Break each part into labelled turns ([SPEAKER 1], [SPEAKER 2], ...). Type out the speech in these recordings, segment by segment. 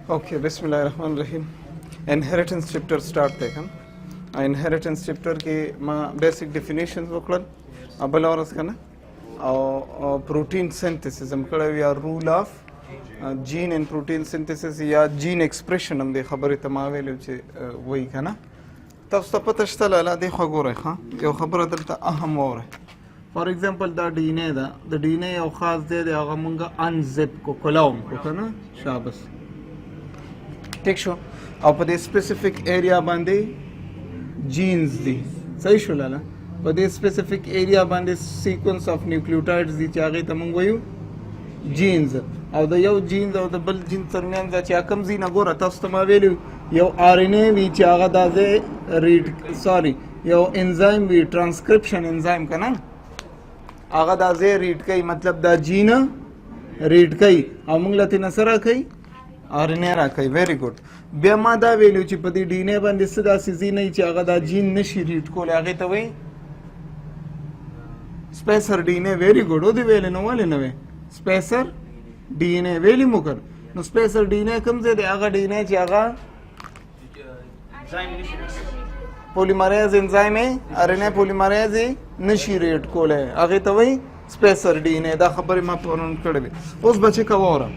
[SPEAKER 1] Okay, Bismillahirrahmanirrahim. Inheritance chapter start देखें. Inheritance chapter की माँ basic definitions वकलन अबला और उसका ना और protein synthesis हम करें या rule of gene and protein synthesis या gene expression हम देख खबरें तमामे लुचे वही का ना तब सब पता चला ला देख खबर है हाँ ये खबर दलता अहम और है. For example the DNA दा the DNA और ख़ास दे आगा मंगा unzip को कलाम को का ना शाबाश ठीक शो और पर स्पेसिफिक एरिया बांधे जीन्स दी सही शो लाला पर स्पेसिफिक एरिया बांधे सीक्वेंस ऑफ न्यूक्लियोटाइड्स दी चाहे तमंग वयू जीन्स और द यो जीन्स और द बल जीन्स तरमियान दा चा कम जी नगोरा तस्तमा वेल्यू यो आरएनए वी चागा दाजे रीड सॉरी यो एंजाइम वी ट्रांसक्रिप्शन एंजाइम का ना आगा दाजे रीड कई मतलब दा जीन रीड कई अमंगला ती नसरा कई आरएनए राखई वेरी गुड बेमा दा वेल्यू ची पदी डीएनए बांधे सदा सीजी नहीं चागा दा जीन नशी रीड को लागे तो वही स्पेसर डीएनए वेरी गुड ओदी वेले नो वाले नवे स्पेसर डीएनए वेली मुकर नो स्पेसर डीएनए कम से दे आगा डीएनए चागा पॉलीमरेज एंजाइम है आरएनए पॉलीमरेज नशी रीड को ले आगे तो वही स्पेसर डीएनए दा खबर मा पौन कड़े उस बच्चे का वो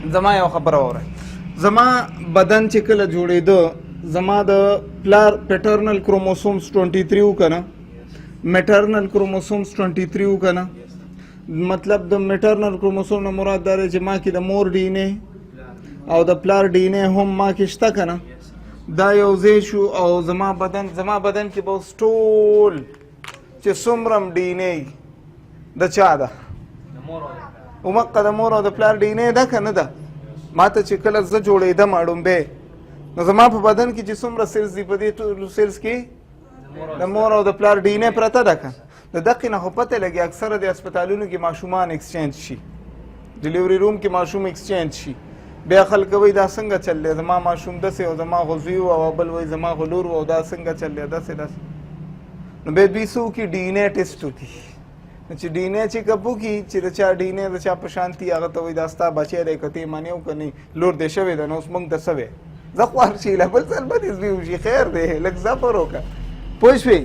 [SPEAKER 1] जमा यो खबर हो रहा है जमा बदन चिकल जोड़े दो जमा द प्लार पैटर्नल क्रोमोसोम्स 23 का ना मैटरनल क्रोमोसोम्स 23 का ना मतलब द मैटरनल क्रोमोसोम न मुराद दारे जमा की द मोर डीएनए और द प्लार डीएनए हम मा किश्ता का ना दा योजेशु और जमा बदन की बहुत स्टोल चे सुमरम डीएनए द चादा उमक्का द मोर और द प्लार डीएनए दा कना दा माता चिकल ज जोड़े द माडुम बे न जमा बदन की जिस्म र सेल्स दी पदी तो सेल्स की द मोर और द प्लार डीएनए प्रता दा का द दकिना हो पते लगे अक्सर द अस्पतालों की माशूमान एक्सचेंज शी डिलीवरी रूम की माशूम एक्सचेंज शी बेखल कवई दा संग चल ले जमा माशूम दसे और जमा गुजियो और बल वही जमा गुलूर और दा संग चल ले दसे दस न बे बीसू की डीएनए टेस्ट होती ची डीने ची कबू की चिरचा डीने दचा प्रशांति आगत वही दास्ता बचे रे कती माने को नहीं लोर देशवे दनो उसमंग दसवे जख्वार शीला बल सल बदिस भी उशी खैर दे लग जफरो का पोइशवे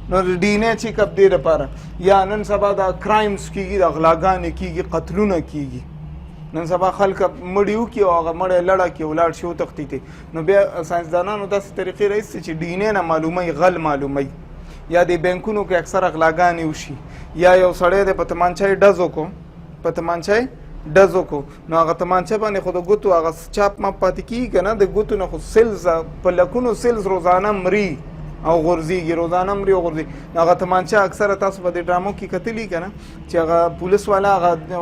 [SPEAKER 1] नो डीने ची कब दे रे पारा या नन सबा दा क्राइम्स की अगलागान की कत्लुना की नन सबा खल्क मडियो की और मड़े लड़ा की औलाद शो तख्ती थे नो बे साइंस दाना नो दस तरीके रईस ची डीने ना मालूमई गल मालूमई या दे बैंकुनो के अक्सर अगलागान उशी या यो सड़े दे पतमांचाई डजो को ना अगर तमांचा पाने खुद गुतु अगर चाप मा पाती की के ना दे गुतु ना खुद सेल्स पलकुनो सेल्स रोजाना मरी और गुर्जी की रोजाना मरी और गुर्जी ना अगर तमांचा अक्सर तास पदे ड्रामों की कतली के ना चागा पुलिस वाला अगर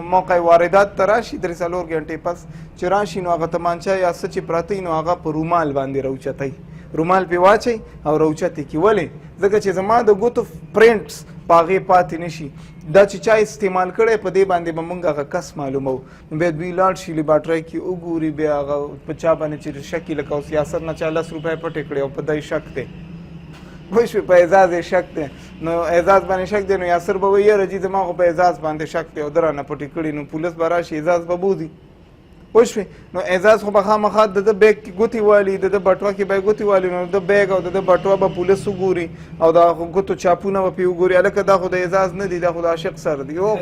[SPEAKER 1] मौका वारदात तराशी दरसालोर घंटे पास चराशी नो अगर तमांचा या सच्ची प्राती नो अगर परुमाल बांधे रउचताई रुमाल पे वाचे और रउचती की वले जगह चे जमा द गुतु प्रिंट्स पागे पाती निशी दा चिचा इस्तेमाल करे पदे बांधे बमंगा का कस मालूम हो बेद बी लाड शीली बाटराई की उगूरी बे आगा पचा बने चिर शकी लका उस यासर ना 40 रुपए पर टिकड़े और पदाई शकते वैश पे एजाज शकते नो एजाज बने शक दे नो यासर बवैया रजी जमा को पे एजाज बांधे शकते उधर ना पटिकड़ी नो पुलिस बाराशी एजाज बबूदी वैश नो एजाज को बखा मखा द बैग की गुती वाली द बटवा की बैग गुती वाली नो द बैग और द बटवा ब पुलिस उगूरी और दा गुतो चापू ना पे उगूरी अलग दा खुद एजाज न दी दा खुद आशिक सर दी ओ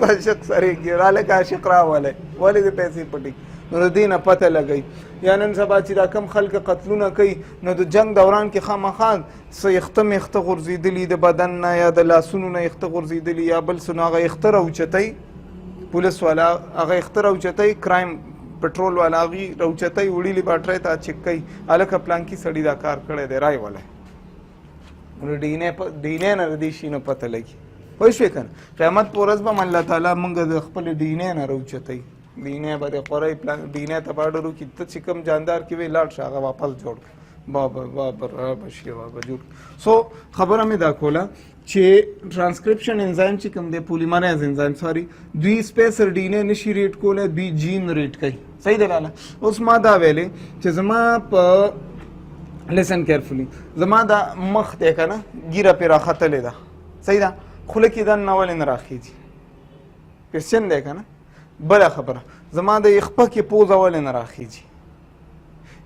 [SPEAKER 1] आशिक सर की अलग आशिक रा वाले दे पैसे पटी नो दीना पता लगई यानन सबा चिरा कम खल्क कत्लुना कई नो द जंग दौरान के खामखान से यख्तम यख्तगुरजी दिली द बदन ना या द लासुन ना यख्तगुरजी दिली या बल सुनागा यख्तरा उचतई पुलिस वाला अगर यख्तरा उचतई क्राइम पेट्रोल वाला आगी रउचतई उड़ी ली बाट रहे था चिक्कई अलग प्लान की सड़ी दा कार कड़े दे राय वाला उन डीने न रदीशी न पता लगी होइश वेकन क़यामत पोरस बा अल्लाह ताला मंग द खपल डीने न रउचतई डीने बदे qore प्लान डीने तबाडरू की त चिकम जानदार की वे लाट शागा वापस जोड़ बाबर बशिया बजूर सो खबर हमें दाखोला चे ट्रांसक्रिप्शन एंजाइम ची कम दे पॉलीमरेज एंजाइम सॉरी द्वि स्पेसर डीने निशी रेट कोले द्वि जीन रेट कई सही दलाला उस मादा वेले चे जमा प लिसन केयरफुली जमा दा मख देखा ना गिरा पे राखतले दा सही दा खुले की दन नवल इन राखी जी क्वेश्चन देखा ना बड़ा खबर زما د خپه کې پوزه ولې نه راخیږي،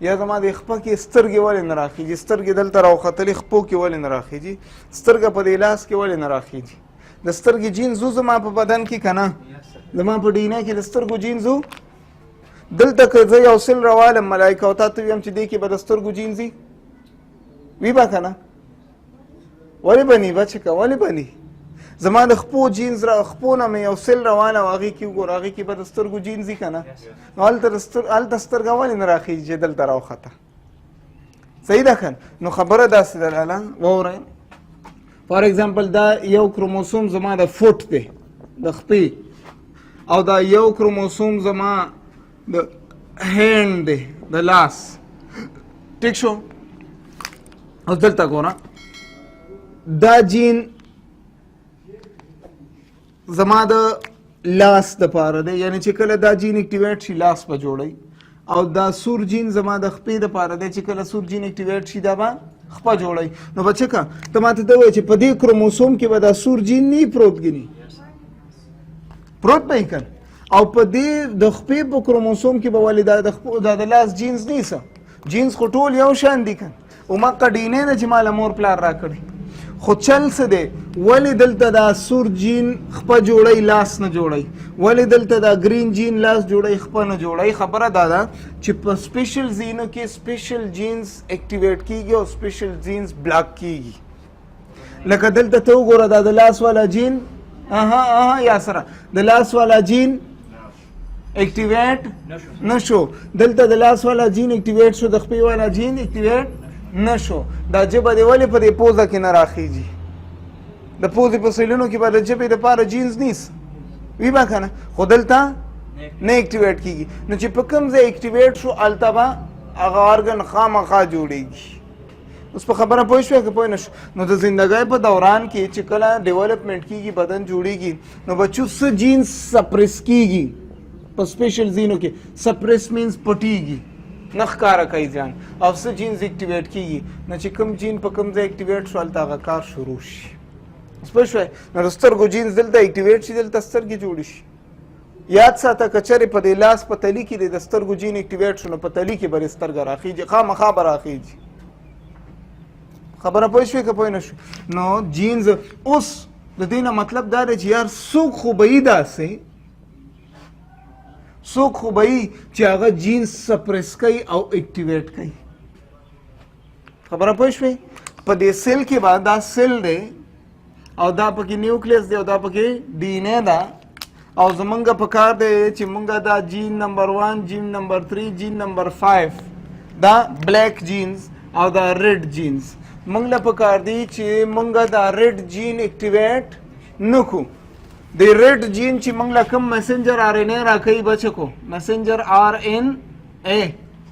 [SPEAKER 1] یا زما د خپه کې سترګې ولې نه راخیږي، سترګې دلته راوختلې خپو کې ولې نه راخیږي، سترګه په دې لاس کې ولې نه راخیږي. د سترګې جینز زما په بدن کې که نه، زما په ډینه کې د سترګو جینز دلته که زه یو سل روالم ملایکه او تا ته ویم چې دې کې به د سترګو جینز وي به که نه؟ ولې به ني بچکه، ولې به ني؟ زما د خپو جینز را خپو نه مې یو سل روانه و هغې کې وګوره، هغې کې به د سترګو جینز وي که نه؟ نو هلته سترګه ولې نه راخېږي چې دلته راوخته؟ صحیح ده که نو خبره داسې ده لاله واورئ. فار ایگزامپل دا یو کروموسوم زما د فوټ دی د خپې، او دا یو کروموسوم زما د هینډ دی د لاس. ټیک شو؟ اوس دلته ګوره دا جین زما د لاس د پاره دی، یعنی چې کله دا جین اکټیویټ شي لاس به جوړی، او دا سور جین زما د خپې د پاره دی، چې کله سور جین اکټیویټ شي دا به خپه جوړی. نو بچکه ته ماته ته وایې چې په دې کروموسوم کې به دا سور جین نه پروت ګیني، پروت به یې کن، او په دې د خپې په کروموسوم کې به ولې دا د لاس جینز نیسه، جینز خو ټول یو شان دي کن، او ما قډینې ده چې ماله مور پلار را کړی، خو چل څه دی ولې دلته دا سور جین خپه جوړی لاس نه جوړی، ولې دلته دا گرین جین لاس جوړی خپه نه جوړی؟ خبره دا ده چې په سپیشل زینو کې سپیشل جینز اکټیویټ کیږي او سپیشل جینز بلاک کیږي. لکه دلته ته وګوره دا د لاس والا جین یا سره د لاس والا جین اکټیویټ نشو، دلته د لاس والا جین اکټیویټ شو، د خپې والا جین اکټیویټ نشو. دا جبه دی ولې په دې پوزه کې نه راخیږي؟ د پوزې په سیلونو کې به د جبې دپاره جینز نیس وي به که نه، خو دلته نه اکټیویټ کیږي. نو چې په کوم ځای اکټیویټ شو هلته به هغه ارګن خامخا جوړیږي. اوس په خبره پوه شوې که پوه نه شو؟ نو د زندګۍ په دوران کې چې کله ډیولپمنټ کیږي بدن جوړیږي، نو بچو څه جینز سپریس کیږي په سپیشل زینو کې. سپریس مینز پټیږي، نه ښکاره کوي ځان، او څه جینز اکټیویټ کیږي. نو چې کوم جین په کوم ځای اکټیویټ شو هلته هغه کار شروع شي. اوس پوه شوې؟ نو د سترګو جینز دلته اکټیویټ شي، دلته سترګې جوړې شي. یاد ساته که چېرې په دې لاس په تلي کې د سترګو جین اکټیویټ شو، نو په تلي کې به یې سترګه راخیږي، خامخا به راخیږي. خبره پوه شوې که پوه نه شو؟ نو جینز اوس د دې نه مطلب دا دی چې یار څوک خو به یي داسې، څوک خو به یي چې هغه جینز سپریس کوي او اکټیویټ کوي. خبره پوه شوې؟ په دې سیل کې به دا سیل دی او دا پکې نیوکلیس دی او دا پکې ډي این اے ده، او زمونږ په کار دی چې مونږ دا جین نمبر 1 جین نمبر 3 جین نمبر 5 دا بلیک جینز او دا ریډ جینز مونږ له په کار دی چې مونږ دا ریډ جین اکټیویټ نکو. د ریډ جین چې مونږ له کوم میسنجر آر این اے راکوي بچکو، میسنجر آر این اے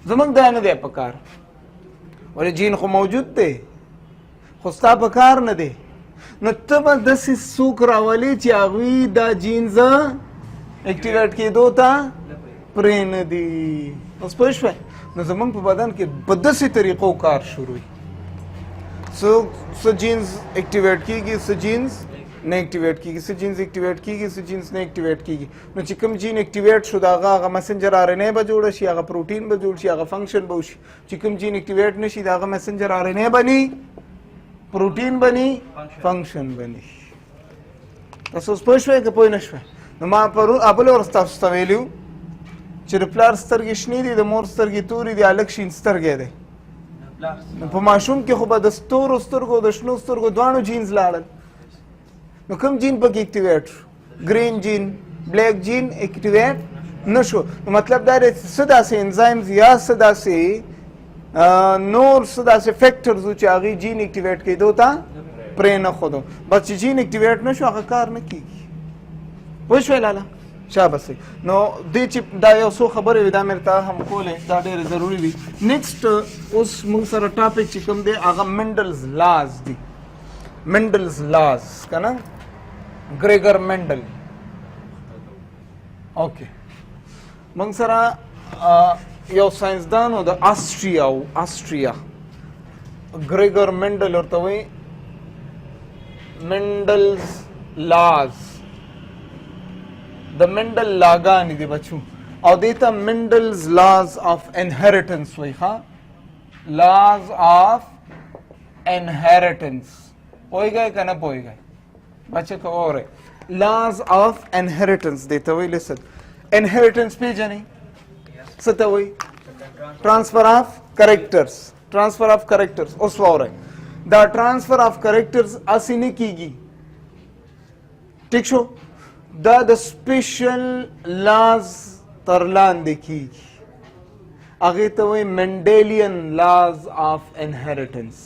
[SPEAKER 1] زمونږ دا نه دی په کار، ولې جین خو موجود دی خو ستا په کار نه دی. نو ته به داسې څوک راولې چې هغوی دا جینز اکټیویټ کېدو ته پرېنږدي. اوس پوه شوې؟ نو زمونږ په بدن کې په داسې طریقو کار شروع وي. څه جینز اکټیویټ کېږي، څه جینز نه اکټیویټ کېږي، څه جینز اکټیویټ کېږي، څه جینز نه اکټیویټ کېږي. نو چې کوم جین اکټیویټ شو د هغه مسنجر آر این اے به جوړه شي، هغه پروټین به جوړ شي، هغه فنکشن به وشي. چې کوم جین اکټیویټ نه شي د هغه مسنجر آر این اے بني، پروټین بني، فنکشن بني. تاسو اوس پوه شوئ که پوه نه شوئ؟ نو ما بله ورځ تاسو ته ویلي وو چې د پلار سترګې شنې دي، د مور سترګې تورې دي، هلک شین سترګی دی. نو په ماشوم کې خو به د ستورو سترګو د شنو سترګو دواړو جینز لاړل. نو کوم جین پکې اکټیویټ شو؟ گرین جین، بلیک جین اکټیویټ نه شو. نو مطلب دا دی څه داسې انزایمز یا څه داسې نور څه داسې فیکټرز و چې هغې جین اکټیویټ کېدو ته پرېنښودو. بس چې جین اکټیویټ نه شو هغه کار نه کېږي. پوه شوې لاله؟ شاباس. نو دې چې دا یو څو خبرې وي دا مې ته هم کولې، دا ډېرې ضروري وي. نیکسټ اوس موږ سره ټاپک چې کوم دی هغه منډلز لاز دي. منډلز لاز که نه؟ ګریګر منډل. اوکې موږ سره یو ساینسدان و د آسټریا ګریګر منډل ورته وایي منډلز لاز. د منډل لاګانې دي بچو. او دیتا منډلز لاز اف انهریټنس وای ښا لاز اف انهریټنس پوهیږئ که نه پوهیږئ بچه که اورئ laws of inheritance دیتا وی لسن inheritance پیجنی څه ته وی transfer of characters اوس واورئ دا transfer of characters اسی نه کیږي ٹھیک شو دا د سپیشل لاز تر لاندې کیږي هغې ته وایي منډیلین لاز آف انهریټنس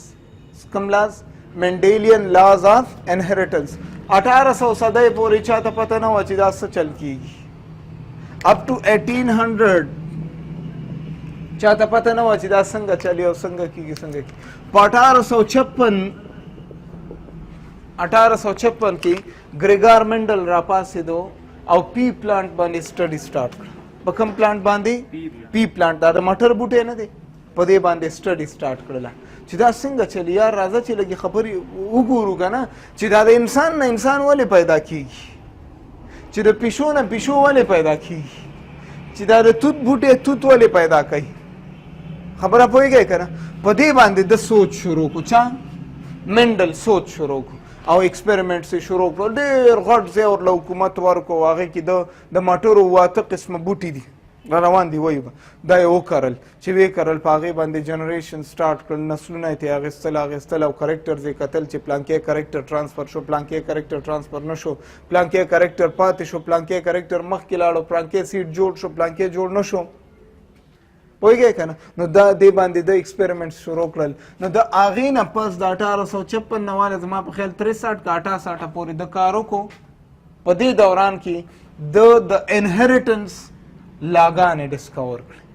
[SPEAKER 1] کوم لاز منډیلین لاز آف انهریټنس 1800 صدۍ پورې چاته پته نه وه چې دا څه چل کیږي اپ ټو 1800 چاته پته نه وه چې دا څنګه چلی او څنګه کیږي په 1856 کې ګریګار منډل راپاسېدو او پی پلانټ باندې سټډي سٹارټ کړ په کوم پلانټ باندې پی پلانټ دا د مټر بوټی نه دی په دې باندې سټډي سٹارټ کړله چې دا څنګه چلی یار راځه چې لږې خبرې وګورو که نه چې دا د انسان نه انسان ولې پیدا کیږي چې د پیشو نه پیشو ولې پیدا کیږي چې دا د توت بوټی توت ولې پیدا کوي خبره پوهېږئ که نه په دې باندې د سوچ شروع کړو چا منډل سوچ شروع کړو او ایکسپریمنټس یې شروع کړل ډېر غټ ځای ورله حکومت ورکړو هغې کې د مټرو 8 قسمه بوټي دي روان دي وایو دا یې وکرل چې ویې کرل په هغې باندې جنریشن سټارټ کړل نسلونه یې اخیستل او کرکټرز یې کتل چې پلانکې کرکټر ټرانسفر شو پلانکې کرکټر ټرانسفر نه شو پلانکې کرکټر پاتې شو پلانکې کرکټر مخکې لاړو پلانکې سیټ جوړ شو پلانکې جوړ نه شو پوهېږئ که نه نو دا دې باندې د ایکسپریمنټس شروع کړل نو د هغې نه پس د 1856 نه واله زما په خیال 63 که 68 پورې د کار وکړو په دې دوران کې د انهریټنس لاګانې ډسکور کړې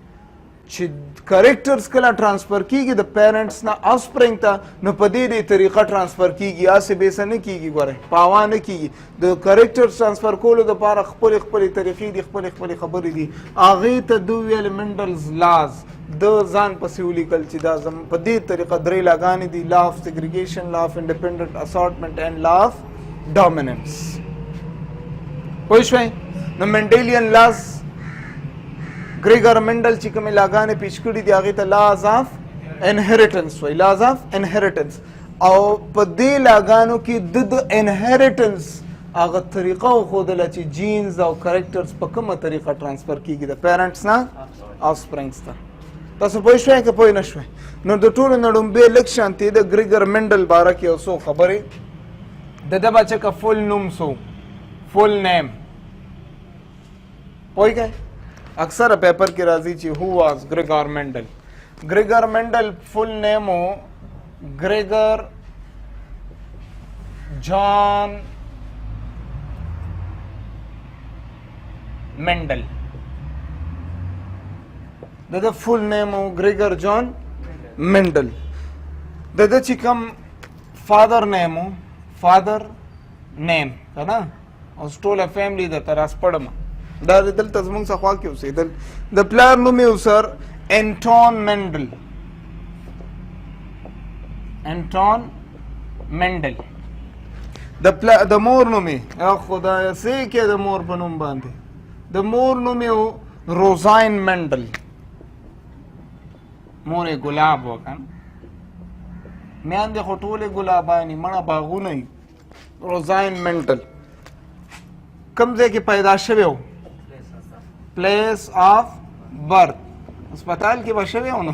[SPEAKER 1] چې کرکټرز کله ټرانسفر کیږي د پیرنټس نه آفسپرنګ ته نو په دې طریقه ټرانسفر کیږي هسې بیسه نه کیږي ګورئ په هوا نه کیږي د کرکټرز ټرانسفر کولو دپاره خپلې طریقې دي خپلې خبرې دي هغې ته دوی ویل منډلز لاز د ځان پسې ولیکل چې دا په دې طریقه 3 لاګانې دي لا آف سیګریګیشن لا آف انډیپینډنټ اسارټمنټ اینډ لا آف ډومیننس پوه شوئ نو منډیلین لاز ګریګر منډل چې کومې لاګانې پیش کړي دي هغې ته لاز آف انهریټنس وایي لاز آف انهریټنس او په دې لاګانو کې د انهریټنس هغه طریقه وښودله چې جینز او کرکټرز په کومه طریقه ټرانسفر کیږي د پیرنټس نه آفسپرنګس ته تاسو پوه شوئ که پوه نه شوئ نو د ټولو نه ړومبې لږ شانتې د ګریګر منډل باره کې یو څو خبرې د ده بچه که فل نوم سو فل نیم پوهېږئ اکثر پیپر کې راځي چې هو واز ګریګر منډل فل نیم و ګریګر جان منډل د ده فل نیم و ګریګر جان منډل د ده چې کوم فادر نیم و فادر نیم که نه اوس ټوله فیملی درته راسپړم دا دلته زموږ څخه خوا کې اوسېدل د پلار نوم یې سر انټون منډل د مور نوم یې خدایه څه کې د مور په نوم باندې د مور نوم یې روزاین منډل مور یې ګلاب وکړ میاندې خو ټولې ګلابانې مړه باغونه یي روزاین منډل کوم ځای کې پیدا شوی و پلیس آف برث هسپتال کې به شوی و نو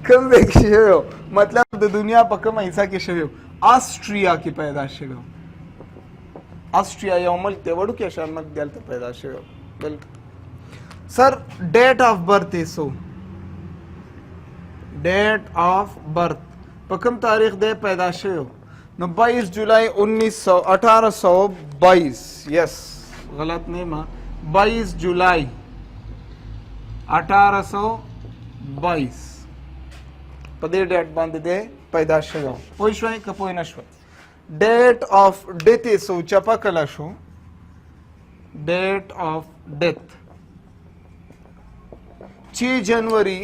[SPEAKER 1] کوم ځای کې شوی و مطلب د دنیا په کومه حصه کې شوی و آسټریا کې پیدا شوی و آسټریا یو ملک دی وړوکی شان ملک دی هلته پیدا شوی و بلکل سر ډیټ آف برث یې څه ډیټ آف برث په کوم تاریخ دی پیدا شوی و نو 22 جولائی 1822 یس غلط نه ما 22 جولائی 1822 په دې ډیټ باندې دی پیدا شوی و پوه شوئ که پوه نه شوئ ډیټ آف ډیت یې څه چپه کله شو ډیټ آف ډیت 6 جنوري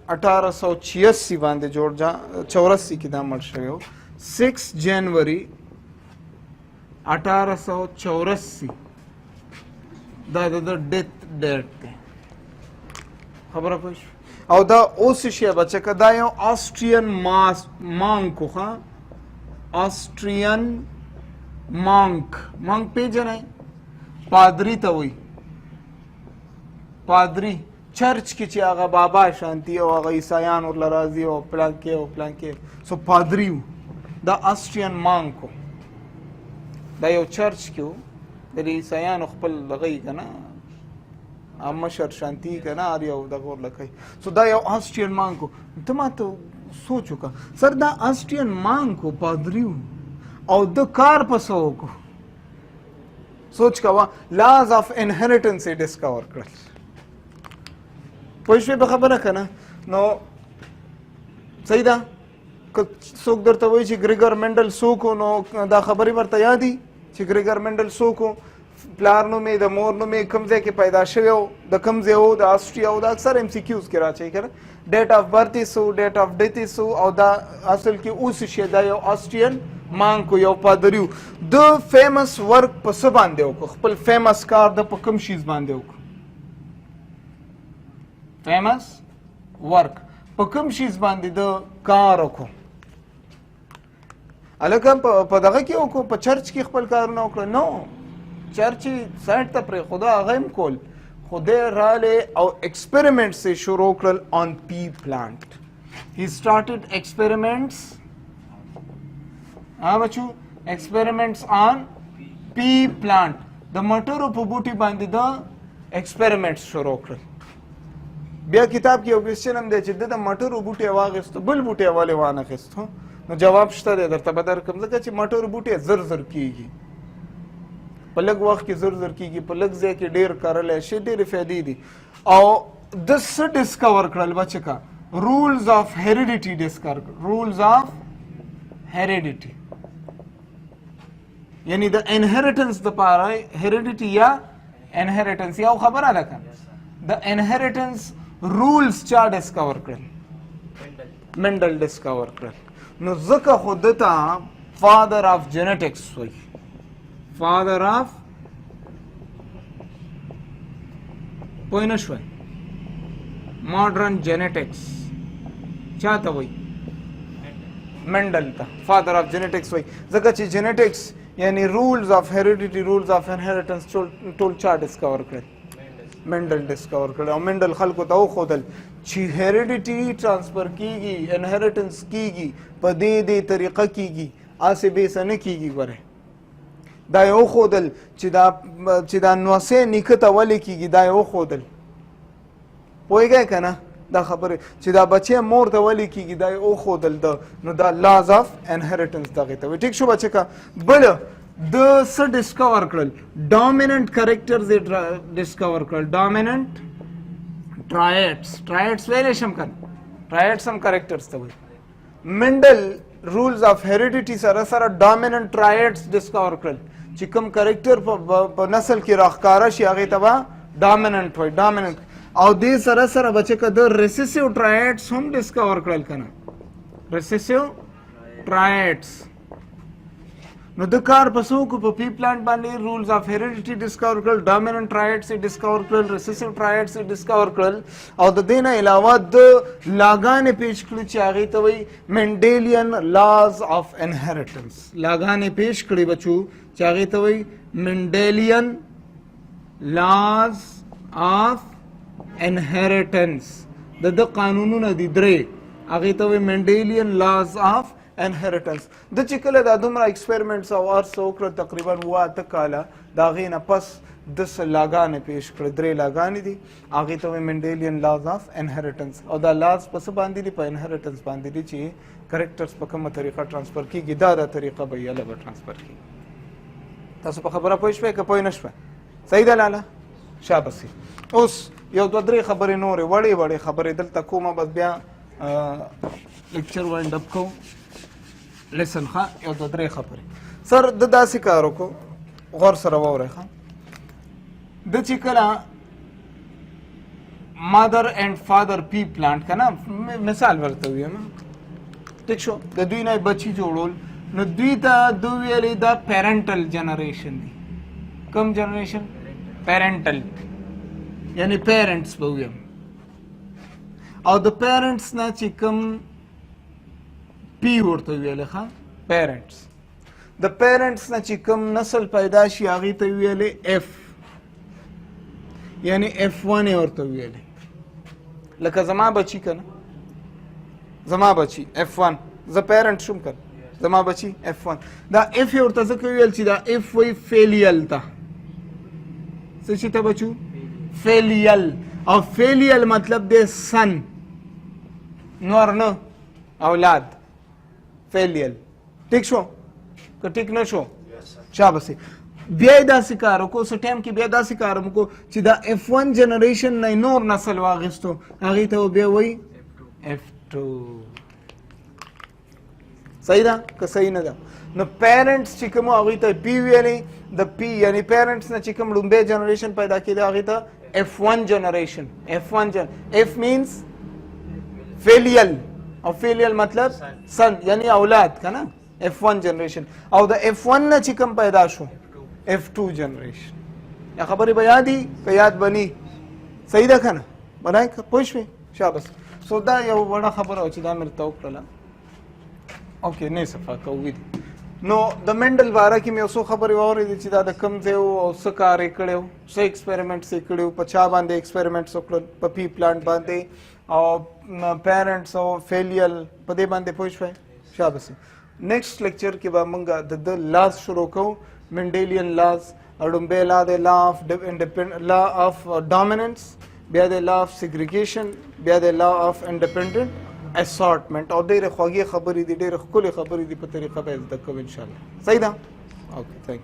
[SPEAKER 1] 1886 باندې جورجا 84 کې دا مړ شوی و 6 جنوري 1884 دا د ډیت ډیټ دی. خبره پوه شو؟ او دا اوس شی بچه که دا یو آسټریان مانک و ښه آسټریان مانک پیژنئ پادری ته وایي پادری چرچ کې چې هغه بابا شانتی او هغه عیسایان ورله راځي او پلانکې او پلانکې سو پادری و دا آسټریان مانک و دا یو چرچ کې و د عیسایانو خپل دغه یې که نه مشر شانتی که نه هر یو دغه ورله کوي سو دا یو آسټریان مانک و. ته ما ته سوچ وکړه سر دا آسټریان مانک و پادری و او د کار په څه وکړو سوچ کوه لاز آف انهریټنس یې ډسکور کړل. پوه شوې په خبره که نه؟ نو صحیح ده که څوک درته وایي چې ګریګر منډل څوک و نو دا خبرې ورته یادي چې ګریګر منډل څوک و پلار نوم یې د مور نوم یې کوم ځای کې پیدا شوی و د کوم ځای و د آسټریا و دا اکثر ایم سی کیوز کې راچوي که نه ډیټ آف برت یې څه و ډیټ آف ډیت یې څه و او دا اصل کې اوس شی دا یو آسټریان مانک و یو پادری و د فیمس ورک په څه باندې وکړو خپل فیمس کار د په کوم شیز باندې وکړو فیمس ورک په کوم شیز باندې د کار وکړو هلکه په دغه کې وکړو په چرچ کې خپل کارونه وکړو نو چرچ یې سایډ ته پرېښوده هغه هم کول خو دی رالی او ایکسپریمنټس یې شروع کړل آن پی پلانټ هی سټارټډ ایکسپریمنټس بچو ایکسپریمنټس آن پی پلانټ د مټرو په بوټي باندې د ایکسپریمنټس شروع کړل. بیا کتاب کې یو کوېسچن هم دی چې د مټرو بوټی واخیستو بل بوټی ولې وانخیستو نو جواب شته دی درته به درکړم ځکه چې مټرو بوټی زر زر کېږي په لږ وخت کې زر زر کېږي په لږ ځای کې ډېر کرلی شي ډېرې فایدې دي او د څه ډسکور کړل بچه کا رولز آف هیریډیټي ډسکور رولز آف هیریډیټي یعنی د انهریټنس دپاره هیریډیټي یا انهریټنس یو خبره ده که د انهریټنس رولز چا ډسکور کړل منډل ډسکور کړل نو ځکه خو ده ته فادر آف جینیټکس وایي فادر آف پوه نه شوی ماډرن جینیټکس چا ته وایي منډل ته فادر آف جینیټکس وایي ځکه چې جینیټکس یعنی رولز آف هیریډیټي رولز آف انهریټنس ټول چا ډسکور کړل منډل ډسکور کړل او منډل خلکو ته وښودل چې هیریډیټي ټرانسفر کیږي انهریټنس کیږي په دې طریقه کیږي هسې بېسه نه کیږي ګورئ دا یې وښودل چې دا نوسې نیکه ته ولې کیږي دا یې وښودل پوهېږئ که نه دا خبرې چې دا بچی مور ته ولې کیږي دا یې وښودل نو دا لاز آف انهریټنس دغې ته وایي ټیک شو بچه که بله د څه ډسکور کړل ډامیننټ کریکټرز یې ډسکور کړل ډامیننټ ټرایډس ویلی شم که ټرایډس هم کریکټرز ته وایي منډل رولز آف هیریډیټي سره سره ډامیننټ ټرایډس ډسکور کړل چې کوم کریکټر په نسل کې راښکاره شي هغې ته به ډامیننټ وایي ډامیننټ او دې سره سره بچه که د ریسیسیو ټرایډس هم ډسکور کړل که نه ریسیسیو ټرایډس نو د کار په څه وکړو په پی پلانټ باندې رولز آف هیریډیټي ډسکور کړل ډامیننټ ټرایډس یې ډسکور کړل ریسیسیو ټرایډس یې ډسکور کړل او د دې نه علاوه د لاګانې پیش کړي چې هغې ته وایي منډیلین لاز آف انهریټنس لاګانې پیش کړي بچو چې هغې ته وایي منډیلین لاز آف انهریټنس د قانونونه دي درې هغې ته وایي منډیلین لاز آف انهریټنس د چې کله دا دومره ایکسپریمنټس او هر څه وکړل تقریبا 7 کاله د هغې نه پس د څه لاګانې پیش کړې 3 لاګانې دي هغې ته وایي منډیلین لاز آف انهریټنس او دا لاز په څه باندې دي په انهریټنس باندې دي چې کریکټرز په کومه طریقه ټرانسفر کېږي دا طریقه به یې به ټرانسفر کېږي تاسو په خبره پوه شوئ که پوه نه شوئ صحیح ده لاله شابسي اوس یو 2-3 خبرې نورې وړې خبرې دلته کومه بس بیا لیکچر وایند اپ کوو لیسن ښه یو 2-3 خبرې سر د داسې کار وکړو غور سره واورئ ښه د چې کله مادر اینڈ فادر پی پلانټ که نه مثال ورته ویم ټیک شو د دوی نه بچي جوړول نو دوی ته دوی ویلې دا پیرنټل جنریشن دی کوم جنریشن پیرنټل یعنی پیرنټس به ویم او د پیرنټس نه چې کوم پی ورته ویلې ښه پیرنټس د پیرنټس نه چې کوم نسل پیدا شي هغې ته ویلې اف یعنی F1 یې ورته ویلې لکه زما بچي که نه زما بچي F1 زه پیرنټ شوم که زما بچي F1 دا اف یې ورته ځکه ویل چې دا اف وایي فیلیل ته څه شي ته بچو فیلیل او فیلیل مطلب دی سن نور نه اولاد فیلیل ټیک شو که ټیک نه شو شاباسي بیا یې داسې کار وکړو څه ټایم کې بیا داسې کار وکړو چې دا F1 جنریشن نه نور نسل واخیستو هغې ته بیا وایي F2 صحیح ده که صحیح نه ده نو پیرنټس چې کوم هغې ته پی ویلې د پی یعنی پیرنټس نه چې کوم لومبی جنریشن پیدا کېده هغې ته F1 جنریشن F means فیلیل او فیلیل مطلب سن یعنی اولاد که نه F1 جنریشن او د F1 نه چې کوم پیدا شو F2 جنریشن یا خبرې به یادي که یاد بني صحیح ده که نه بنای که پوه شوې شاباس سو دا یو وړه خبره وه چې دا مې ورته وکړله اوکې نه صفا کوو دي نو د منډل باره کې مې یو څو خبرې واورېدې چې دا د کوم ځای و او څه کار یې کړی و څه ایکسپریمنټس یې کړي وو په چا باندې ایکسپریمنټس وکړل په پی پلانټ باندې او پیرنټس او فیلیل په دې باندې پوه شوی شاباسي نیکسټ لیکچر کې به موږ د لاز شروع کوو منډیلیان لاز لومبی لا د لا اف ډامیننس بیا د لا اف سیګریګیشن بیا د لا اف انډیپینډنٹ اسارټمنټ او ډېرې خوږې خبرې دي ډېرې ښکلې خبرې دي په طریقه به یې زده کوو انشاءالله صحیح ده اوکې تھینک